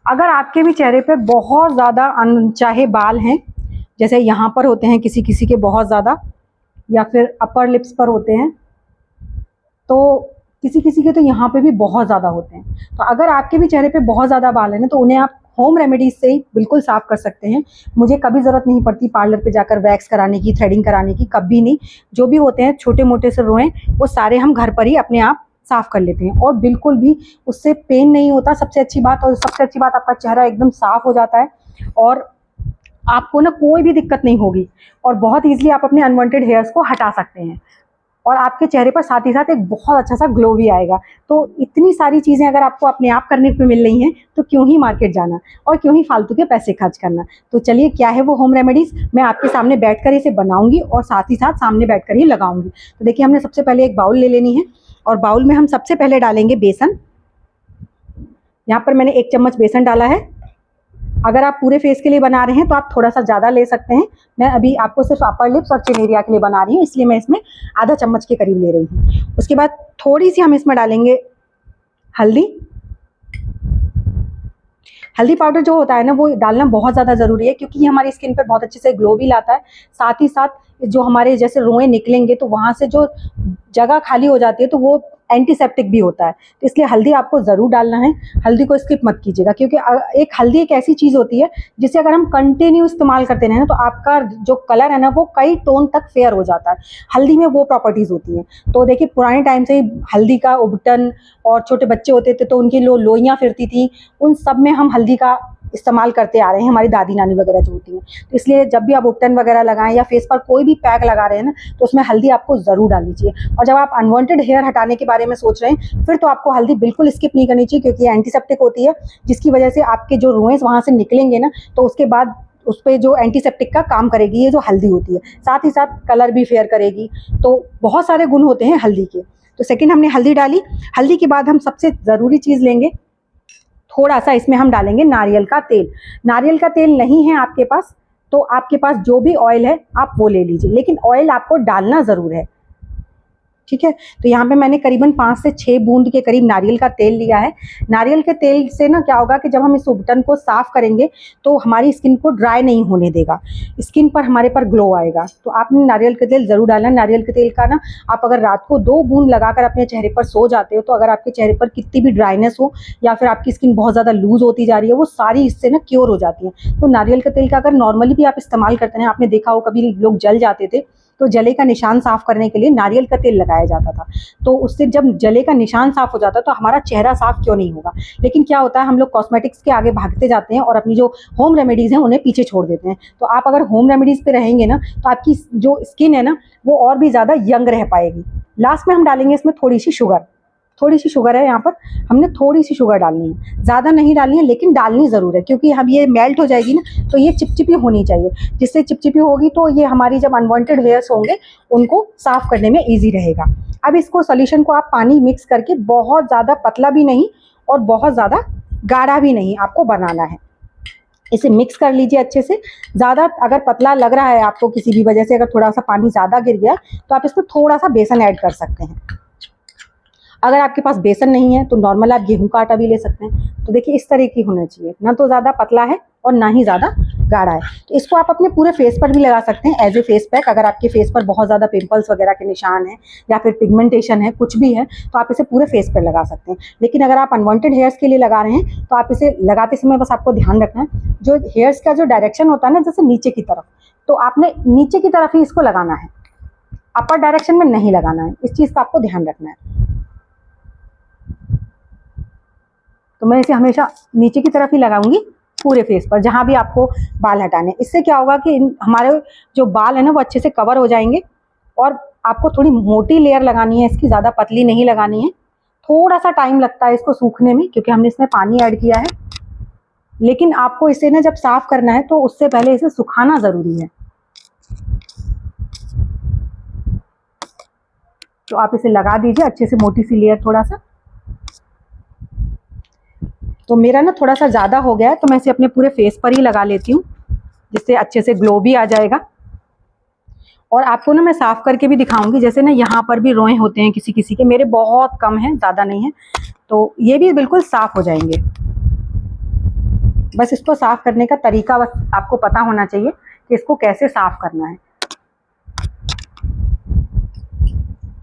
अगर आपके भी चेहरे पे बहुत ज़्यादा अनचाहे बाल हैं, जैसे यहाँ पर होते हैं किसी किसी के बहुत ज़्यादा, या फिर अपर लिप्स पर होते हैं, तो किसी किसी के तो यहाँ पे भी बहुत ज़्यादा होते हैं। तो अगर आपके भी चेहरे पे बहुत ज़्यादा बाल हैं ना, तो उन्हें आप होम रेमेडीज से ही बिल्कुल साफ़ कर सकते हैं। मुझे कभी ज़रूरत नहीं पड़ती पार्लर पे जाकर वैक्स कराने की, थ्रेडिंग कराने की, कभी नहीं। जो भी होते हैं छोटे मोटे से रोएं, वो सारे हम घर पर ही अपने आप साफ़ कर लेते हैं और बिल्कुल भी उससे पेन नहीं होता, सबसे अच्छी बात। और सबसे अच्छी बात, आपका चेहरा एकदम साफ़ हो जाता है और आपको ना कोई भी दिक्कत नहीं होगी और बहुत ईजिली आप अपने अनवांटेड हेयर्स को हटा सकते हैं और आपके चेहरे पर साथ ही साथ एक बहुत अच्छा सा ग्लो भी आएगा। तो इतनी सारी चीज़ें अगर आपको अपने आप करने पे मिल रही हैं, तो क्यों ही मार्केट जाना और क्यों ही फालतू के पैसे खर्च करना। तो चलिए, क्या है वो होम रेमेडीज़, मैं आपके सामने बैठकर इसे बनाऊंगी और साथ ही साथ सामने बैठकर ही लगाऊंगी। तो देखिए, हमने सबसे पहले एक बाउल ले लेनी है और बाउल में हम सबसे पहले डालेंगे बेसन। यहाँ पर मैंने 1 चम्मच बेसन डाला है। अगर आप पूरे फेस के लिए बना रहे हैं तो आप थोड़ा सा ज़्यादा ले सकते हैं। मैं अभी आपको सिर्फ अपर लिप्स और चिन एरिया के लिए बना रही हूँ, इसलिए मैं इसमें आधा चम्मच के करीब ले रही हूँ। उसके बाद थोड़ी सी हम इसमें डालेंगे हल्दी। हल्दी पाउडर जो होता है ना, वो डालना बहुत ज़्यादा ज़रूरी है, क्योंकि ये हमारी स्किन पर बहुत अच्छे से ग्लो भी लाता है। साथ ही साथ जो हमारे जैसे रोएं निकलेंगे तो वहाँ से जो जगह खाली हो जाती है, तो वो एंटीसेप्टिक भी होता है। तो इसलिए हल्दी आपको ज़रूर डालना है। हल्दी को स्किप मत कीजिएगा, क्योंकि एक हल्दी एक ऐसी चीज़ होती है जिसे अगर हम कंटिन्यू इस्तेमाल करते रहें ना, तो आपका जो कलर है ना, वो कई टोन तक फेयर हो जाता है। हल्दी में वो प्रॉपर्टीज़ होती हैं। तो देखिए, पुराने टाइम से ही हल्दी का उबटन, और छोटे बच्चे होते थे तो उनकी लोइयाँ फिरती थी, उन सब में हम हल्दी का इस्तेमाल करते आ रहे हैं, हमारी दादी नानी वगैरह जो होती हैं। तो इसलिए जब भी आप उपटन वगैरह लगाएं या फेस पर कोई भी पैक लगा रहे हैं ना, तो उसमें हल्दी आपको ज़रूर डालनी चाहिए। और जब आप अनवांटेड हेयर हटाने के बारे में सोच रहे हैं, फिर तो आपको हल्दी बिल्कुल स्किप नहीं करनी चाहिए, क्योंकि ये एंटीसेप्टिक होती है, जिसकी वजह से आपके जो रोएं वहाँ से निकलेंगे ना, तो उसके बाद उस पर जो एंटीसेप्टिक का काम करेगी ये जो हल्दी होती है। साथ ही साथ कलर भी फेयर करेगी। तो बहुत सारे गुण होते हैं हल्दी के। तो सेकेंड, हमने हल्दी डाली। हल्दी के बाद हम सबसे ज़रूरी चीज़ लेंगे, थोड़ा सा इसमें हम डालेंगे नारियल का तेल। नारियल का तेल नहीं है आपके पास, तो आपके पास जो भी ऑयल है आप वो ले लीजिए, लेकिन ऑयल आपको डालना ज़रूर है, ठीक है। तो यहाँ पे मैंने करीबन 5 से 6 बूंद के करीब नारियल का तेल लिया है। नारियल के तेल से ना क्या होगा कि जब हम इस उबटन को साफ़ करेंगे तो हमारी स्किन को ड्राई नहीं होने देगा, स्किन पर हमारे पर ग्लो आएगा। तो आपने नारियल का तेल ज़रूर डालना। नारियल के तेल का ना, आप अगर रात को 2 बूंद लगाकर अपने चेहरे पर सो जाते हो, तो अगर आपके चेहरे पर कितनी भी ड्राइनेस हो या फिर आपकी स्किन बहुत ज़्यादा लूज़ होती जा रही है, वो सारी इससे ना क्योर हो जाती है। तो नारियल के तेल का अगर नॉर्मली भी आप इस्तेमाल करते हैं, आपने देखा हो कभी लोग जल जाते थे, तो जले का निशान साफ करने के लिए नारियल का तेल लगाया जाता था। तो उससे जब जले का निशान साफ हो जाता है, तो हमारा चेहरा साफ क्यों नहीं होगा। लेकिन क्या होता है, हम लोग कॉस्मेटिक्स के आगे भागते जाते हैं और अपनी जो होम रेमेडीज़ हैं उन्हें पीछे छोड़ देते हैं। तो आप अगर होम रेमेडीज़ पे रहेंगे ना, तो आपकी जो स्किन है ना, वो और भी ज़्यादा यंग रह पाएगी। लास्ट में हम डालेंगे इसमें थोड़ी सी शुगर। थोड़ी सी शुगर है यहाँ पर, हमने थोड़ी सी शुगर डालनी है, ज़्यादा नहीं डालनी है, लेकिन डालनी ज़रूर है, क्योंकि हम ये मेल्ट हो जाएगी ना, तो ये चिपचिपी होनी चाहिए। जिससे चिपचिपी होगी तो ये हमारी जब अनवांटेड हेयर्स होंगे उनको साफ़ करने में ईजी रहेगा। अब इसको सोल्यूशन को आप पानी मिक्स करके, बहुत ज़्यादा पतला भी नहीं और बहुत ज़्यादा गाढ़ा भी नहीं आपको बनाना है, इसे मिक्स कर लीजिए अच्छे से। ज़्यादा अगर पतला लग रहा है आपको किसी भी वजह से, अगर थोड़ा सा पानी ज़्यादा गिर गया, तो आप इसमें थोड़ा सा बेसन ऐड कर सकते हैं। अगर आपके पास बेसन नहीं है तो नॉर्मल आप गेहूं का आटा भी ले सकते हैं। तो देखिए, इस तरह की होना चाहिए, ना तो ज़्यादा पतला है और ना ही ज़्यादा गाढ़ा है। तो इसको आप अपने पूरे फेस पर भी लगा सकते हैं एज ए फेस पैक। अगर आपके फेस पर बहुत ज़्यादा पिंपल्स वगैरह के निशान हैं या फिर पिगमेंटेशन है, कुछ भी है, तो आप इसे पूरे फेस पर लगा सकते हैं। लेकिन अगर आप अनवांटेड हेयर्स के लिए लगा रहे हैं, तो आप इसे लगाते समय बस आपको ध्यान रखना है, जो हेयर्स का जो डायरेक्शन होता है ना, जैसे नीचे की तरफ, तो आपने नीचे की तरफ ही इसको लगाना है, अपर डायरेक्शन में नहीं लगाना है। इस चीज़ का आपको ध्यान रखना है। तो मैं इसे हमेशा नीचे की तरफ ही लगाऊंगी पूरे फेस पर, जहाँ भी आपको बाल हटाने। इससे क्या होगा कि हमारे जो बाल है ना, वो अच्छे से कवर हो जाएंगे। और आपको थोड़ी मोटी लेयर लगानी है इसकी, ज़्यादा पतली नहीं लगानी है। थोड़ा सा टाइम लगता है इसको सूखने में, क्योंकि हमने इसमें पानी ऐड किया है। लेकिन आपको इसे ना जब साफ करना है, तो उससे पहले इसे सुखाना ज़रूरी है। तो आप इसे लगा दीजिए अच्छे से, मोटी सी लेयर थोड़ा सा। तो मेरा ना थोड़ा सा ज़्यादा हो गया है, तो मैं इसे अपने पूरे फेस पर ही लगा लेती हूँ, जिससे अच्छे से ग्लो भी आ जाएगा। और आपको ना मैं साफ़ करके भी दिखाऊंगी। जैसे ना यहाँ पर भी रोएं होते हैं किसी किसी के, मेरे बहुत कम हैं, ज़्यादा नहीं है, तो ये भी बिल्कुल साफ़ हो जाएंगे। बस इसको साफ करने का तरीका बस आपको पता होना चाहिए कि इसको कैसे साफ करना है।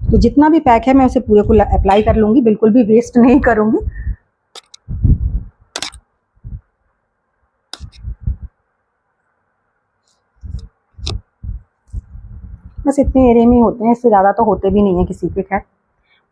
तो जितना भी पैक है मैं उसे पूरे को अप्लाई कर लूंगी, बिल्कुल भी वेस्ट नहीं करूंगी। बस इतने एरिया में होते हैं, इससे ज़्यादा तो होते भी नहीं है किसी के। खैर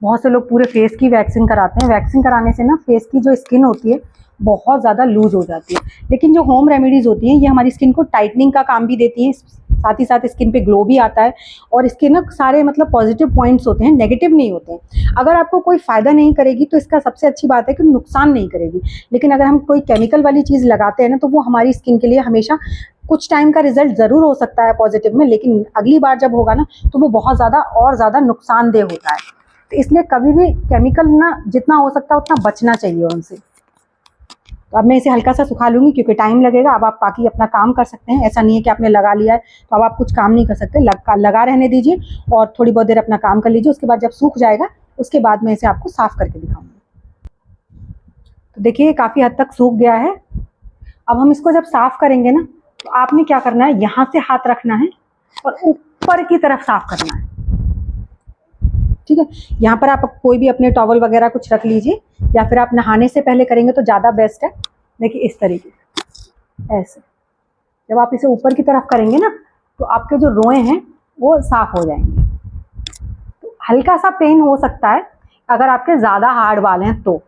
बहुत से लोग पूरे फेस की वैक्सिंग कराते हैं। वैक्सिंग कराने से ना फेस की जो स्किन होती है बहुत ज़्यादा लूज हो जाती है, लेकिन जो होम रेमेडीज़ होती हैं ये हमारी स्किन को टाइटनिंग का काम भी देती हैं, साथ ही साथ स्किन पे ग्लो भी आता है। और इसके ना सारे मतलब पॉजिटिव पॉइंट्स होते हैं, नेगेटिव नहीं होते हैं। अगर आपको कोई फ़ायदा नहीं करेगी तो इसका सबसे अच्छी बात है कि नुकसान नहीं करेगी, लेकिन अगर हम कोई केमिकल वाली चीज़ लगाते हैं ना तो वो हमारी स्किन के लिए हमेशा कुछ टाइम का रिजल्ट ज़रूर हो सकता है पॉजिटिव में, लेकिन अगली बार जब होगा ना तो वो बहुत ज़्यादा और ज़्यादा नुकसानदेह होता है। तो इसलिए कभी भी केमिकल ना जितना हो सकता है उतना बचना चाहिए उनसे। तो अब मैं इसे हल्का सा सुखा लूँगी क्योंकि टाइम लगेगा। अब आप बाकी अपना काम कर सकते हैं, ऐसा नहीं है कि आपने लगा लिया है तो अब आप कुछ काम नहीं कर सकते। लगा रहने दीजिए और थोड़ी बहुत देर अपना काम कर लीजिए। उसके बाद जब सूख जाएगा उसके बाद मैं इसे आपको साफ़ करके दिखाऊँगी। तो देखिए काफ़ी हद तक सूख गया है। अब हम इसको जब साफ़ करेंगे ना तो आपने क्या करना है, यहाँ से हाथ रखना है और ऊपर की तरफ साफ़ करना है। ठीक है, यहाँ पर आप कोई भी अपने टॉवल वगैरह कुछ रख लीजिए, या फिर आप नहाने से पहले करेंगे तो ज़्यादा बेस्ट है। देखिए इस तरीके से ऐसे जब आप इसे ऊपर की तरफ करेंगे ना तो आपके जो रोए हैं वो साफ हो जाएंगे। तो हल्का सा पेन हो सकता है अगर आपके ज़्यादा हार्ड बाल हैं तो।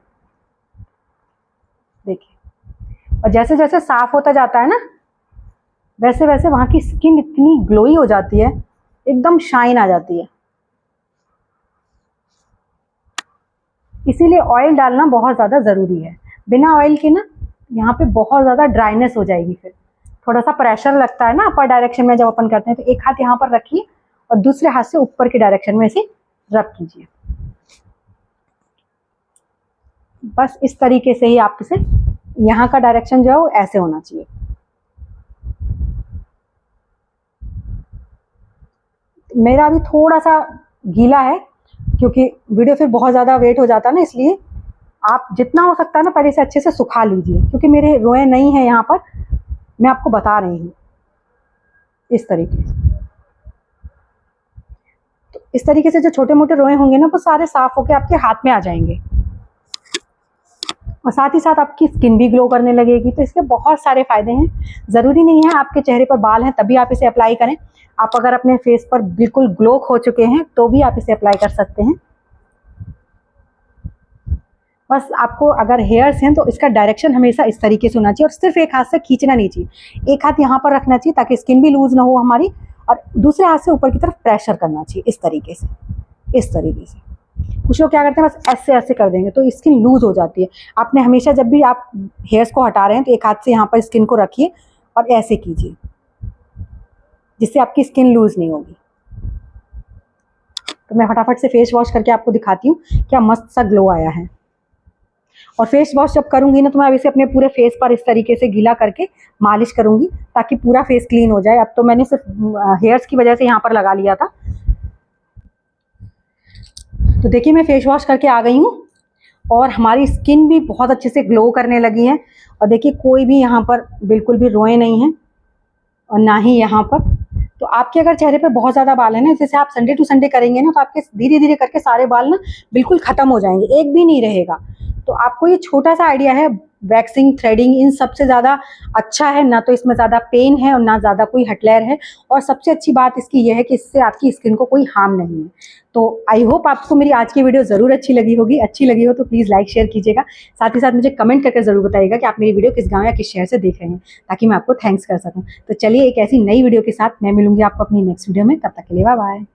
देखिए, और जैसे जैसे साफ होता जाता है ना वैसे वैसे वहाँ की स्किन इतनी ग्लोई हो जाती है, एकदम शाइन आ जाती है। इसीलिए ऑयल डालना बहुत ज़्यादा ज़रूरी है। बिना ऑयल के ना यहाँ पे बहुत ज़्यादा ड्राइनेस हो जाएगी। फिर थोड़ा सा प्रेशर लगता है ना अपर डायरेक्शन में जब अपन करते हैं, तो एक हाथ यहाँ पर रखिए और दूसरे हाथ से ऊपर की डायरेक्शन में इसे रब कीजिए। बस इस तरीके से ही आप इसे, यहाँ का डायरेक्शन जो है वो ऐसे होना चाहिए। मेरा अभी थोड़ा सा गीला है क्योंकि वीडियो फिर बहुत ज़्यादा वेट हो जाता है ना, इसलिए आप जितना हो सकता है ना पहले से अच्छे से सुखा लीजिए, क्योंकि मेरे रोए नहीं है यहाँ पर, मैं आपको बता रही हूँ। इस तरीके से, तो इस तरीके से जो छोटे मोटे रोए होंगे ना वो सारे साफ होके आपके हाथ में आ जाएंगे और साथ ही साथ आपकी स्किन भी ग्लो करने लगेगी। तो इसके बहुत सारे फायदे हैं। ज़रूरी नहीं है आपके चेहरे पर बाल हैं तभी आप इसे अप्लाई करें। आप अगर अपने फेस पर बिल्कुल ग्लो हो चुके हैं तो भी आप इसे अप्लाई कर सकते हैं। बस आपको अगर हेयर्स हैं तो इसका डायरेक्शन हमेशा इस तरीके से होना चाहिए और सिर्फ एक हाथ से खींचना नहीं चाहिए। एक हाथ यहाँ पर रखना चाहिए ताकि स्किन भी लूज ना हो हमारी, और दूसरे हाथ से ऊपर की तरफ प्रेशर करना चाहिए इस तरीके से। इस तरीके से कुछ लोग क्या करते हैं बस ऐसे ऐसे कर देंगे तो स्किन लूज हो जाती है। आपने हमेशा जब भी आप हेयर्स को हटा रहे हैं तो एक हाथ से यहाँ पर स्किन को रखिए और ऐसे कीजिए, जिससे आपकी स्किन लूज नहीं होगी। तो मैं फटाफट से फेस वॉश करके आपको दिखाती हूँ क्या मस्त सा ग्लो आया है। और फेस वॉश जब करूँगी ना तो मैं अब इसे अपने पूरे फेस पर इस तरीके से गीला करके मालिश करूँगी ताकि पूरा फेस क्लीन हो जाए। अब तो मैंने सिर्फ हेयर्स की वजह से यहाँ पर लगा लिया था। तो देखिए मैं फेस वॉश करके आ गई हूँ और हमारी स्किन भी बहुत अच्छे से ग्लो करने लगी है। और देखिए कोई भी यहाँ पर बिल्कुल भी रोए नहीं हैं और ना ही यहाँ पर। तो आपके अगर चेहरे पे बहुत ज़्यादा बाल है ना, जैसे आप संडे टू संडे करेंगे ना तो आपके धीरे धीरे करके सारे बाल ना बिल्कुल ख़त्म हो जाएंगे, एक भी नहीं रहेगा। तो आपको ये छोटा सा आइडिया है, वैक्सिंग थ्रेडिंग इन सबसे ज़्यादा अच्छा है ना, तो इसमें ज़्यादा पेन है और ना ज़्यादा कोई हटलेयर है। और सबसे अच्छी बात इसकी यह है कि इससे आपकी स्किन को कोई हार्म नहीं है। तो आई होप आपको मेरी आज की वीडियो ज़रूर अच्छी लगी होगी। अच्छी लगी हो तो प्लीज़ लाइक शेयर कीजिएगा। साथ ही साथ मुझे कमेंट करके ज़रूर बताइएगा कि आप मेरी वीडियो किस गाँव या किस शहर से देख रहे हैं, ताकि मैं आपको थैंक्स कर सकूँ। तो चलिए एक ऐसी नई वीडियो के साथ मैं मिलूंगी आपको अपनी नेक्स्ट वीडियो में। तब तक के लिए बाय बाय।